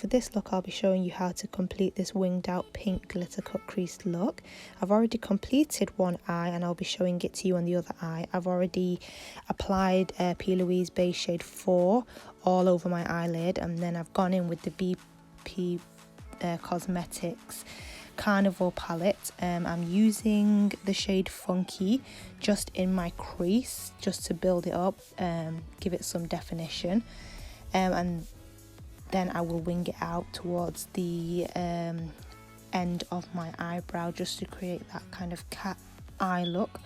For this look, I'll be showing you how to complete this winged out pink glitter cut creased look. I've already completed one eye and I'll be showing it to you on the other eye. I've already applied Plouise Base Shade 4 all over my eyelid, and then I've gone in with the BP Cosmetics Carnival palette. I'm using the shade Funky just in my crease, just to build it up, give it some definition, and then I will wing it out towards the end of my eyebrow just to create that kind of cat eye look.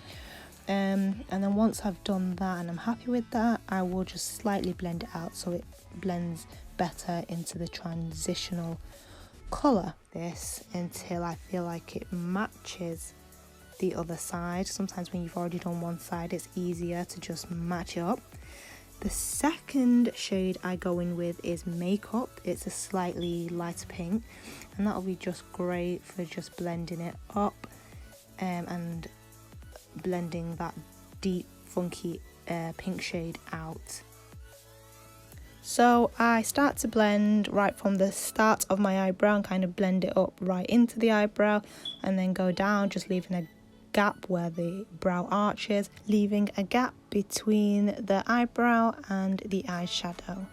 And then once I've done that and I'm happy with that, I will just slightly blend it out so it blends better into the transitional colour this until I feel like it matches the other side. Sometimes when you've already done one side, it's easier to just match it up. The second shade I go in with is Makeup. It's a slightly lighter pink, and that'll be just great for just blending it up and blending that deep funky pink shade out. So I start to blend right from the start of my eyebrow and kind of blend it up right into the eyebrow, and then go down, just leaving a gap where the brow arch is, leaving a gap between the eyebrow and the eyeshadow.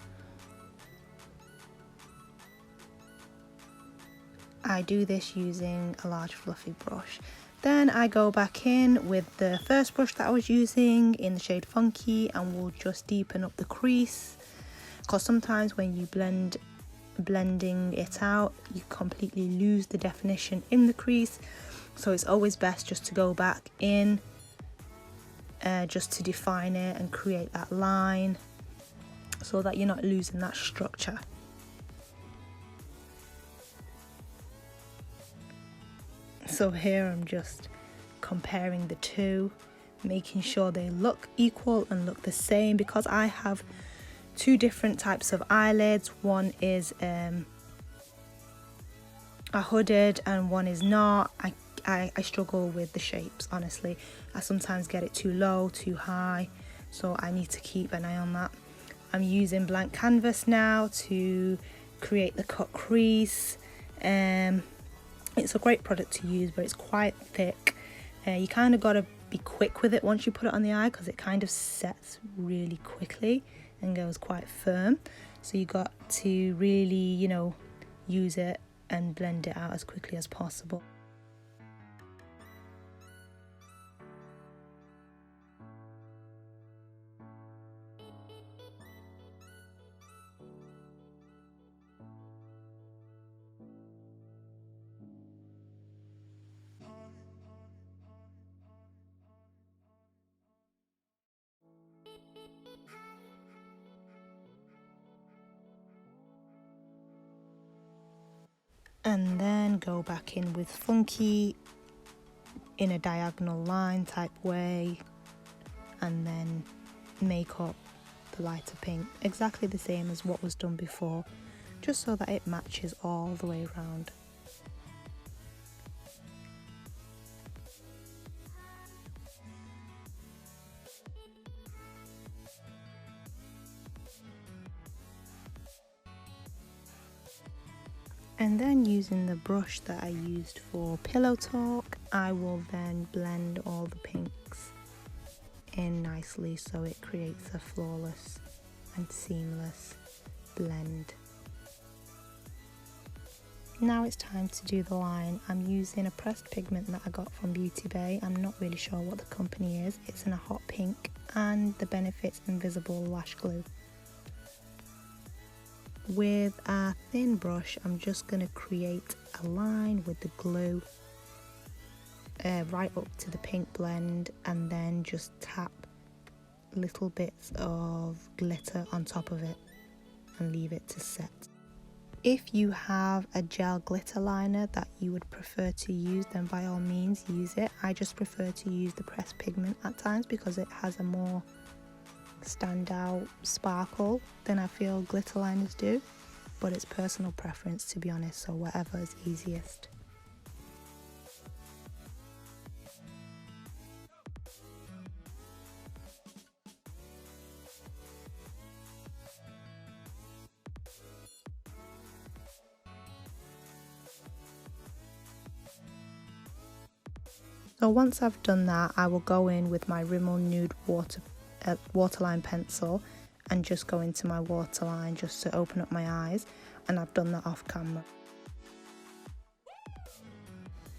I do this using a large fluffy brush. Then I go back in with the first brush that I was using in the shade Funky, and we'll just deepen up the crease, because sometimes when you blending it out, you completely lose the definition in the crease. So it's always best just to go back in just to define it and create that line so that you're not losing that structure. So here I'm just comparing the two, making sure they look equal and look the same, because I have two different types of eyelids. One is a hooded and one is not. I struggle with the shapes, honestly. I sometimes get it too low, too high, so I need to keep an eye on that. I'm using blank canvas now to create the cut crease. It's a great product to use, but it's quite thick. You kind of got to be quick with it once you put it on the eye, because it kind of sets really quickly and goes quite firm. So you got to really, you know, use it and blend it out as quickly as possible. And then go back in with Funky in a diagonal line type way, and then make up the lighter pink exactly the same as what was done before, just so that it matches all the way around. And then using the brush that I used for Pillow Talk, I will then blend all the pinks in nicely so it creates a flawless and seamless blend. Now it's time to do the line. I'm using a pressed pigment that I got from Beauty Bay. I'm not really sure what the company is. It's in a hot pink, and the Benefits Invisible Lash Glue. With a thin brush, I'm just going to create a line with the glue right up to the pink blend, and then just tap little bits of glitter on top of it and leave it to set. If you have a gel glitter liner that you would prefer to use, then by all means use it. I just prefer to use the pressed pigment at times because it has a more standout sparkle than I feel glitter liners do, but it's personal preference, to be honest, so whatever is easiest. So once I've done that, I will go in with my Rimmel Nude waterline pencil and just go into my waterline just to open up my eyes, and I've done that off camera.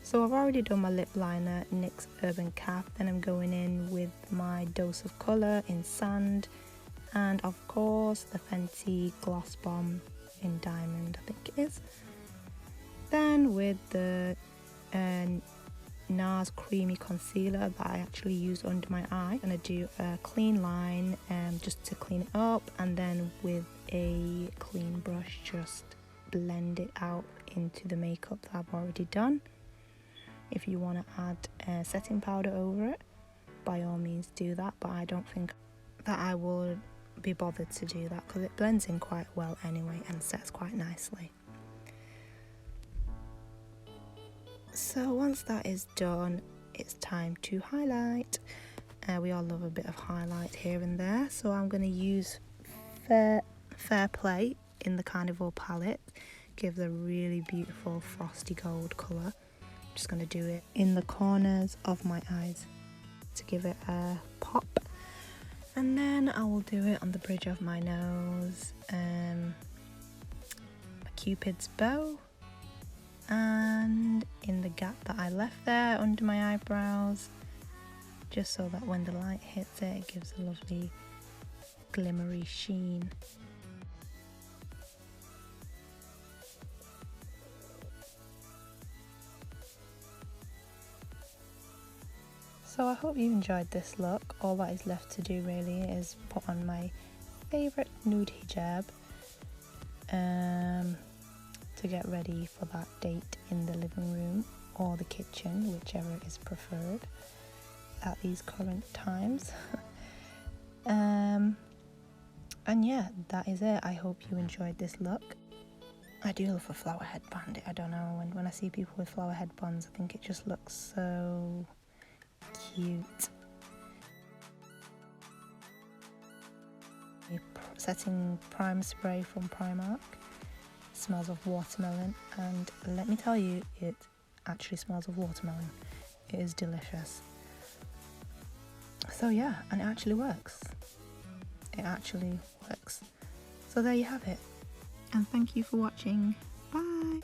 So I've already done my lip liner, NYX Urban cap, then I'm going in with my dose of colour in Sand, and of course the Fenty Gloss Bomb in Diamond, I think it is. Then with the NARS creamy concealer that I actually use under my eye, I'm going to do a clean line just to clean it up, and then with a clean brush just blend it out into the makeup that I've already done. If you want to add setting powder over it, by all means do that, but I don't think that I will be bothered to do that because it blends in quite well anyway and sets quite nicely. So once that is done, it's time to highlight. We all love a bit of highlight here and there, so I'm going to use Fair Play in the Carnival palette. Gives a really beautiful frosty gold colour. I'm just going to do it in the corners of my eyes to give it a pop. And then I will do it on the bridge of my nose, my Cupid's bow, and in the gap that I left there under my eyebrows, just so that when the light hits it, it gives a lovely glimmery sheen. So I hope you enjoyed this look. All that is left to do really is put on my favourite nude hijab to get ready for that date in the living room or the kitchen, whichever is preferred at these current times. And yeah, that is it. I hope you enjoyed this look. I do love a flower headband. I don't know, when I see people with flower headbands, I think it just looks so cute. Setting prime spray from Primark. Smells of watermelon, and let me tell you, it actually smells of watermelon. It is delicious. So yeah, and it actually works. It actually works. So there you have it. And thank you for watching. Bye!